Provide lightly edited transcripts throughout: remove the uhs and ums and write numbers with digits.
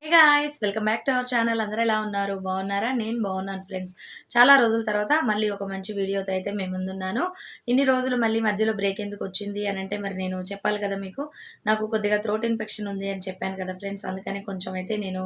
Hey guys, welcome back to our channel. అందరూ ఎలా ఉన్నారు? బాగున్నారా? నేను బాగున్నాను ఫ్రెండ్స్. చాలా రోజుల తర్వాత మళ్ళీ ఒక మంచి వీడియోతో అయితే మేము ముందున్నాను. ఇన్ని రోజులు మళ్ళీ మధ్యలో బ్రేక్ ఎందుకు వచ్చింది అని అంటే మరి నేను చెప్పాలి కదా మీకు. నాకు కొద్దిగా థ్రోట్ ఇన్ఫెక్షన్ ఉంది అని చెప్పాను కదా ఫ్రెండ్స్. అందుకని కొంచెం అయితే నేను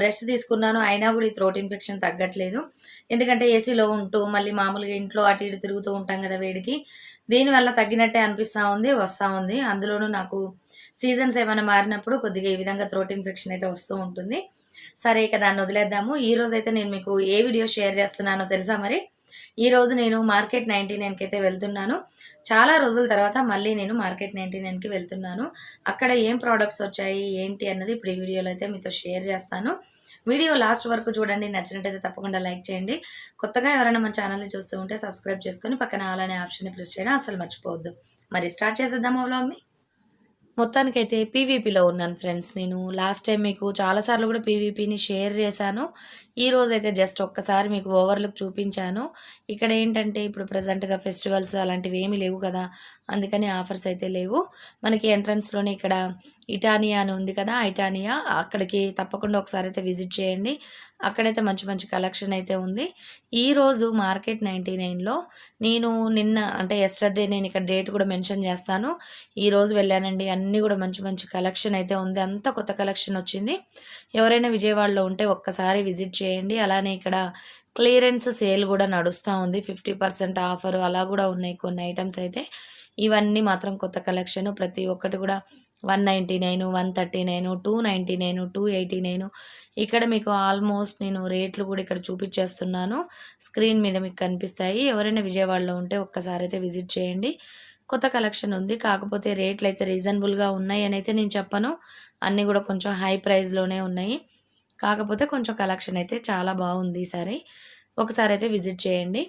రెస్ట్ తీసుకున్నాను. అయినా కూడా ఈ థ్రోట్ ఇన్ఫెక్షన్ తగ్గట్లేదు. ఎందుకంటే ఏసీలో ఉంటూ మళ్ళీ మామూలుగా ఇంట్లో అటు ఇటు తిరుగుతూ ఉంటాం కదా వేడికి. దీనివల్ల తగ్గినట్టే అనిపిస్తూ ఉంది, వస్తూ ఉంది. అందులోనూ నాకు సీజన్స్ ఏమైనా మారినప్పుడు కొద్దిగా ఈ విధంగా థ్రోట్ ఇన్ఫెక్షన్ అయితే వస్తూ ఉంటుంది. సరే, ఇక దాన్ని వదిలేద్దాము. ఈ రోజు అయితే నేను మీకు ఏ వీడియో షేర్ చేస్తున్నానో తెలుసా? మరి ఈ రోజు నేను మార్కెట్ 99కి అయితే వెళ్తున్నాను. చాలా రోజుల తర్వాత మళ్ళీ నేను మార్కెట్ 99కి వెళ్తున్నాను. అక్కడ ఏం ప్రోడక్ట్స్ వచ్చాయి ఏంటి అన్నది ఇప్పుడు ఈ వీడియోలో అయితే మీతో షేర్ చేస్తాను. వీడియో లాస్ట్ వరకు చూడండి. నచ్చినట్టయితే తప్పకుండా లైక్ చేయండి. కొత్తగా ఎవరైనా మన ఛానల్ని చూస్తూ ఉంటే సబ్స్క్రైబ్ చేసుకొని పక్కన ఆల్ అనే ఆప్షన్ని ప్రెస్ చేయడం అసలు మర్చిపోవద్దు. మరి స్టార్ట్ చేసేద్దామా వ్లాగ్ని. మొత్తానికైతే పీవీపీలో ఉన్నాను ఫ్రెండ్స్. నేను లాస్ట్ టైం మీకు చాలాసార్లు కూడా పీవీపీని షేర్ చేశాను. ఈ రోజైతే జస్ట్ ఒక్కసారి మీకు ఓవర్లుక్ చూపించాను. ఇక్కడ ఏంటంటే ఇప్పుడు ప్రజెంట్గా ఫెస్టివల్స్ అలాంటివి ఏమీ లేవు కదా, అందుకని ఆఫర్స్ అయితే లేవు. మనకి ఎంట్రన్స్లోనే ఇక్కడ ఇటానియా అని ఉంది కదా, ఇటానియా అక్కడికి తప్పకుండా ఒకసారి అయితే విజిట్ చేయండి. అక్కడైతే మంచి మంచి కలెక్షన్ అయితే ఉంది. ఈరోజు మార్కెట్ 99లో నేను నిన్న అంటే ఎస్టర్డే, నేను ఇక్కడ డేట్ కూడా మెన్షన్ చేస్తాను, ఈరోజు వెళ్ళానండి. అన్నీ కూడా మంచి మంచి కలెక్షన్ అయితే ఉంది. అంతా కొత్త కలెక్షన్ వచ్చింది. ఎవరైనా విజయవాడలో ఉంటే ఒక్కసారి విజిట్ చేయండి. అలానే ఇక్కడ క్లియరెన్స్ సేల్ కూడా నడుస్తూ ఉంది. 50% ఆఫర్ అలా కూడా ఉన్నాయి కొన్ని ఐటమ్స్ అయితే. ఇవన్నీ మాత్రం కొత్త కలెక్షన్. ప్రతి ఒక్కటి కూడా 199, 139, 299, 289. ఇక్కడ మీకు ఆల్మోస్ట్ నేను రేట్లు కూడా ఇక్కడ చూపించేస్తున్నాను. స్క్రీన్ మీద మీకు కనిపిస్తాయి. ఎవరైనా విజయవాడలో ఉంటే ఒక్కసారి అయితే విజిట్ చేయండి. కొత్త కలెక్షన్ ఉంది. కాకపోతే రేట్లు అయితే రీజనబుల్గా ఉన్నాయి అని అయితే నేను చెప్పను. అన్నీ కూడా కొంచెం హై ప్రైస్లోనే ఉన్నాయి. కాకపోతే కొంచెం కలెక్షన్ అయితే చాలా బాగుంది. ఈసారి ఒకసారి అయితే విజిట్ చేయండి.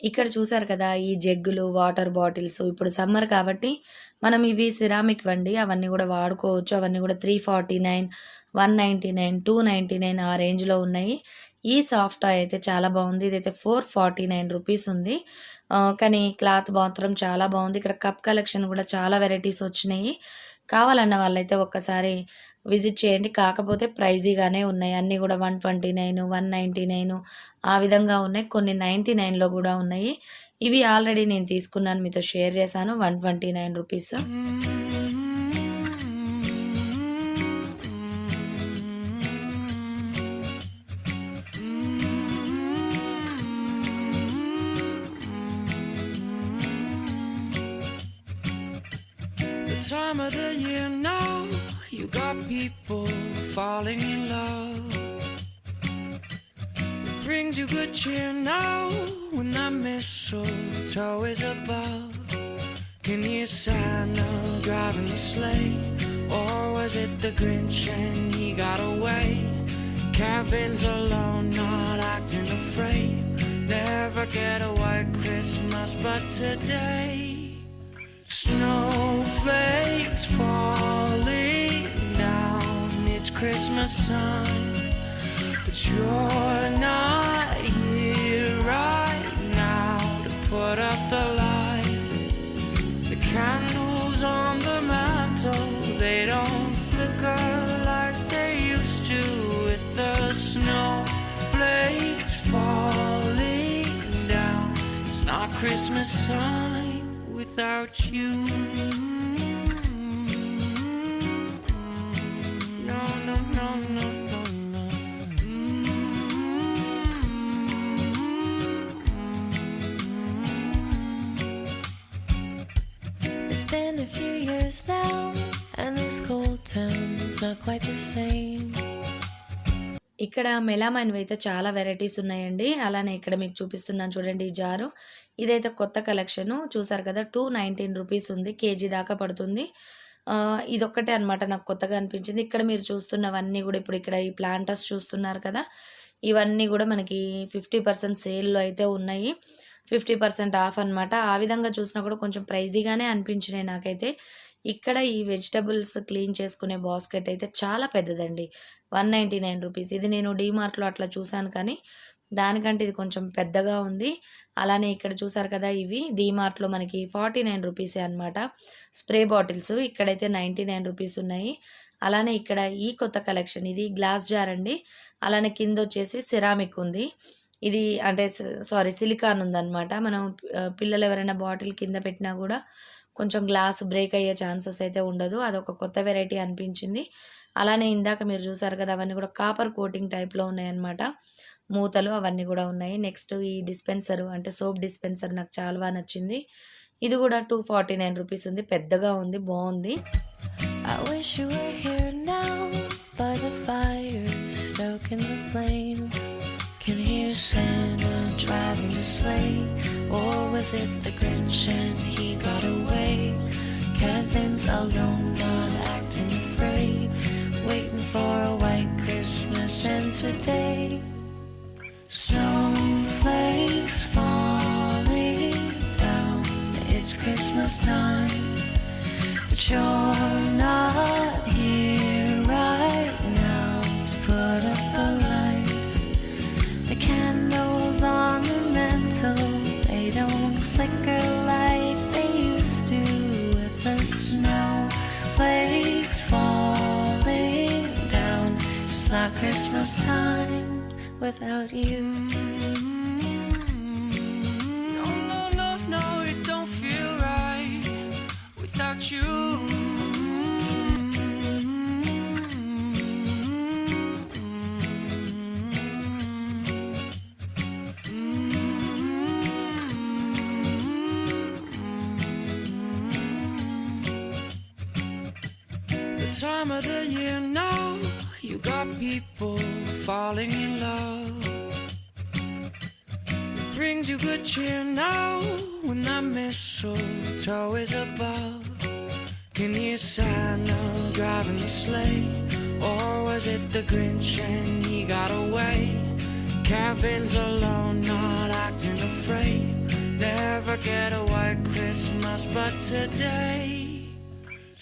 ఇక్కడ చూసారు కదా ఈ జగ్గులు, వాటర్ బాటిల్స్. ఇప్పుడు సమ్మర్ కాబట్టి మనం ఇవి సిరామిక్ వండి అవన్నీ కూడా వాడుకోవచ్చు. అవన్నీ కూడా 349, 199, 299 ఆ రేంజ్లో ఉన్నాయి. ఈ సాఫ్ట్ టాయ్ అయితే చాలా బాగుంది. ఇదైతే 449 రూపీస్ ఉంది. కానీ క్లాత్ మాత్రం చాలా బాగుంది. ఇక్కడ కప్ కలెక్షన్ కూడా చాలా వెరైటీస్ వచ్చినాయి. కావాలన్న వాళ్ళైతే ఒక్కసారి విజిట్ చేయండి. కాకపోతే ప్రైజీగానే ఉన్నాయి. అన్నీ కూడా 129, 199 ఆ విధంగా ఉన్నాయి. కొన్ని 99లో కూడా ఉన్నాయి. ఇవి ఆల్రెడీ నేను తీసుకున్నాను, మీతో షేర్ చేశాను. 129 rupees. Time of the year now, you got people falling in love. It brings you good cheer now when that mistletoe is above. Can you Santa driving the sleigh, or was it the Grinch and he got away? Caravans alone, not acting afraid. Never get a white Christmas, but today snowflakes falling down. It's Christmas time, but you're not here right now to put up the lights. The candles on the mantle, they don't flicker like they used to, with the snowflakes falling down. It's not Christmas time without you. No, no, no, no, no, no. It's been a few years now, and this cold town's not quite the same. ఇక్కడ మెలామైన్వి అయితే చాలా varieties ఉన్నాయండి. అలానే ఇక్కడ మీకు చూపిస్తున్నాను చూడండి ఈ జారు. ఇదైతే కొత్త కలెక్షను చూసారు కదా, 219 రూపీస్ ఉంది. కేజీ దాకా పడుతుంది. ఇదొక్కటే అనమాట నాకు కొత్తగా అనిపించింది. ఇక్కడ మీరు చూస్తున్నవన్నీ కూడా ఇప్పుడు ఇక్కడ ఈ ప్లాంటర్స్ చూస్తున్నారు కదా, ఇవన్నీ కూడా మనకి 50% సేల్లో అయితే ఉన్నాయి. 50% ఆఫ్ అనమాట. ఆ విధంగా చూసినా కూడా కొంచెం ప్రైజీగానే అనిపించినాయి నాకైతే. ఇక్కడ ఈ వెజిటబుల్స్ క్లీన్ చేసుకునే బాస్కెట్ అయితే చాలా పెద్దదండి, 199 రూపీస్. ఇది నేను డీమార్ట్లో అట్లా చూశాను, కానీ దానికంటే ఇది కొంచెం పెద్దగా ఉంది. అలానే ఇక్కడ చూసారు కదా, ఇవి డీమార్ట్లో మనకి 49 రూపీసే అనమాట. స్ప్రే బాటిల్స్ ఇక్కడైతే 99 రూపీస్ ఉన్నాయి. అలానే ఇక్కడ ఈ కొత్త కలెక్షన్, ఇది గ్లాస్ జార్ అండి. అలానే కింద వచ్చేసి సిరామిక్ ఉంది. ఇది అంటే సిలికాన్ ఉందన్నమాట. మనం పిల్లలు ఎవరైనా బాటిల్ కింద పెట్టినా కూడా కొంచెం గ్లాస్ బ్రేక్ అయ్యే ఛాన్సెస్ అయితే ఉండదు. అదొక కొత్త వెరైటీ అనిపించింది. అలానే ఇందాక మీరు చూసారు కదా, అవన్నీ కూడా కాపర్ కోటింగ్ టైప్లో ఉన్నాయన్నమాట. మూతలు అవన్నీ కూడా ఉన్నాయి. నెక్స్ట్ ఈ డిస్పెన్సర్ అంటే సోప్ డిస్పెన్సర్ నాకు చాలా బాగా నచ్చింది. ఇది కూడా 249 రూపీస్ ఉంది. పెద్దగా ఉంది, బాగుంది. I wish you were here now by the fire, stoking the flame. Can hear Santa driving the sleigh, or was it the Grinch and he got away? Kevin's alone, not acting afraid, waiting for a white Christmas, and today snowflakes falling down. It's Christmas time, but you're not here right now to put up the lights. The candles on the mantle, they don't flicker like they used to, with the snowflakes falling down. It's not Christmas time without you. No, no, no, no, it don't feel right without you. Time of the year now, you got people falling in love. It brings you good cheer now when that mistletoe is above. Can you Santa driving the sleigh, or was it the Grinch and he got away? Caravans alone, not acting afraid. Never get a white Christmas, but today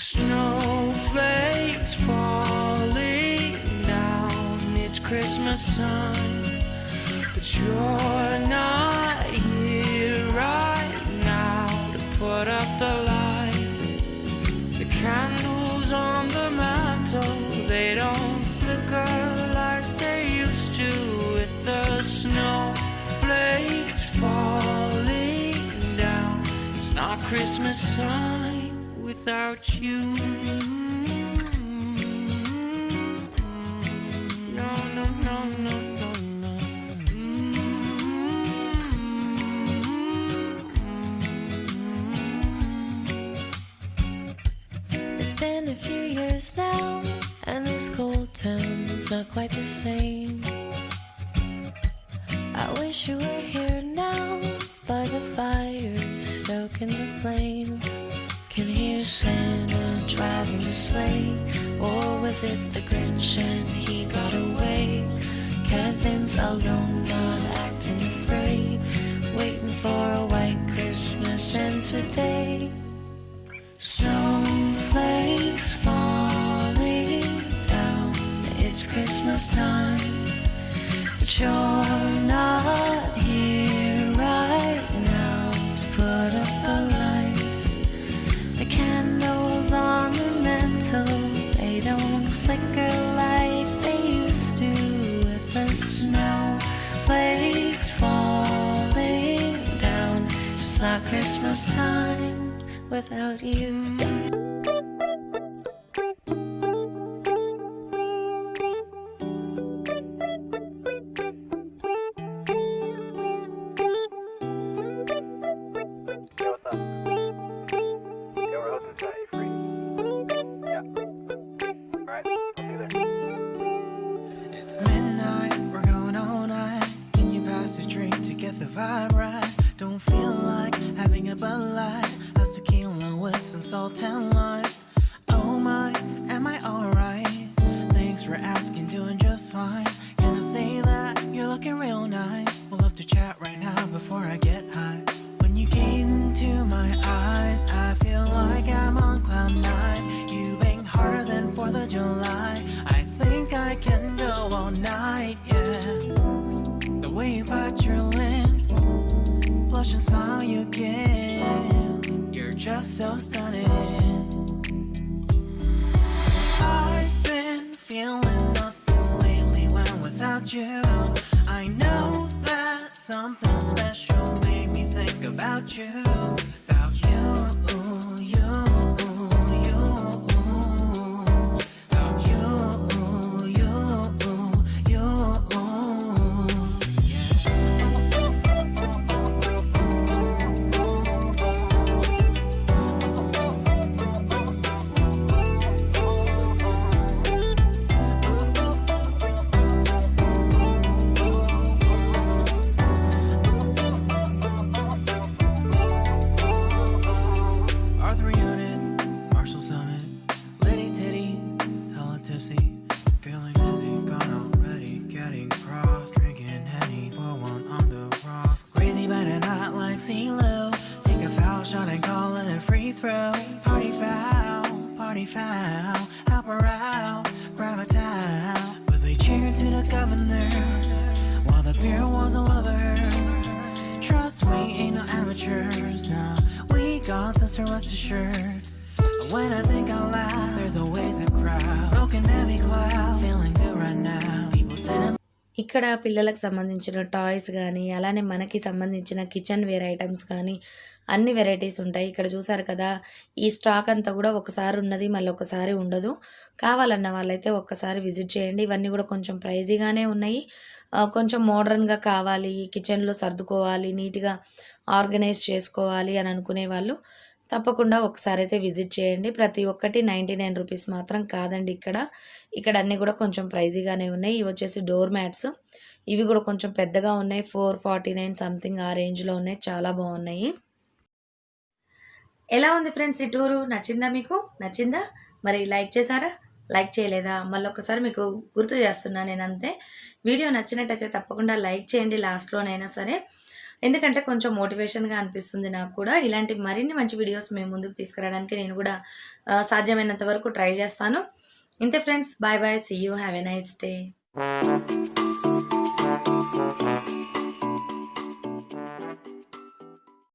snowflakes falling down. It's Christmas time, but you're not here right now to put up the lights. The candles on the mantle, they don't flicker like they used to, with the snowflakes falling down. It's not Christmas time without you. No, no, no, no, no, no. It's been a few years now, and this cold town's not quite the same. I wish you were here now by the fire, stoking the flame. Can hear Santa driving the sleigh, or was it the Grinch and he got away? Kevin's alone, not acting afraid, waiting for a white Christmas, and today snowflakes falling down. It's Christmas time, but you're not here right now to put up the lights. The candles on the mantle, they don't flicker like they used to with the snowflakes falling down. It's not Christmas time without you. It's midnight, we're going all night. Can you pass a drink to get the vibe right? Don't feel like having a Bud Light. How's tequila with some salt and lime? Oh my, am I alright? Thanks for asking, doing just fine. Can I say that you're looking real nice? We'll have to chat right now before I get high. When you gaze into my eyes, I feel like I'm on cloud nine. You bang harder than 4th of July. I think I can go all night, yeah. The way you bite your lips, blush and smile you give, you're just so stunning. I've been feeling nothing lately when without you. I know that something special made me think about you. About you, you, you. About you, you, you. Arthur Unit, Marshall Summit, Liddy Titty, hella tipsy, feeling dizzy, gone already, getting cross, drinking Henny, pour one on the rocks. Crazy but not like CeeLo, take a foul shot and call it a free throw. Party foul, help her out, grab a towel. But they cheered to the governor, while the beer was a lover. Trust me, ain't no amateurs, nah. We got this, so rest assured. When I think out loud, there's always a crowd. Smoking heavy cloud, feeling good right now. People say I'm ఇక్కడ పిల్లలకు సంబంధించిన toys కానీ అలానే మనకి సంబంధించిన kitchen ware items కానీ అన్ని varieties ఉంటాయి. ఇక్కడ చూసారు కదా, ఈ స్టాక్ అంతా కూడా ఒకసారి ఉన్నది మళ్ళీ ఒకసారి ఉండదు. కావాలన్న వాళ్ళైతే ఒక్కసారి విజిట్ చేయండి. ఇవన్నీ కూడా కొంచెం ప్రైజీగానే ఉన్నాయి. కొంచెం మోడర్న్గా కావాలి, కిచెన్లో సర్దుకోవాలి, నీట్గా ఆర్గనైజ్ చేసుకోవాలి అని అనుకునే వాళ్ళు తప్పకుండా ఒకసారి అయితే విజిట్ చేయండి. ప్రతి ఒక్కటి 99 రూపీస్ మాత్రం కాదండి. ఇక్కడ అన్నీ కూడా కొంచెం ప్రైజీగానే ఉన్నాయి. ఇవి వచ్చేసి డోర్ మ్యాట్స్, ఇవి కూడా కొంచెం పెద్దగా ఉన్నాయి. 449 సంథింగ్ ఆ రేంజ్లో ఉన్నాయి. చాలా బాగున్నాయి. ఎలా ఉంది ఫ్రెండ్స్ ఈ టూరు? నచ్చిందా మీకు? నచ్చిందా? మరి లైక్ చేశారా? లైక్ చేయలేదా? మళ్ళీ ఒకసారి మీకు గుర్తు చేస్తున్నా నేను అంతే. వీడియో నచ్చినట్టయితే తప్పకుండా లైక్ చేయండి లాస్ట్లోనైనా సరే, ఎందుకంటే కొంచెం మోటివేషన్గా అనిపిస్తుంది నాకు కూడా. ఇలాంటి మరిన్ని మంచి వీడియోస్ మేము ముందుకు తీసుకురావడానికి నేను కూడా సాధ్యమైనంత వరకు ట్రై చేస్తాను. ఇంతే friends, bye bye, see you, have a nice day.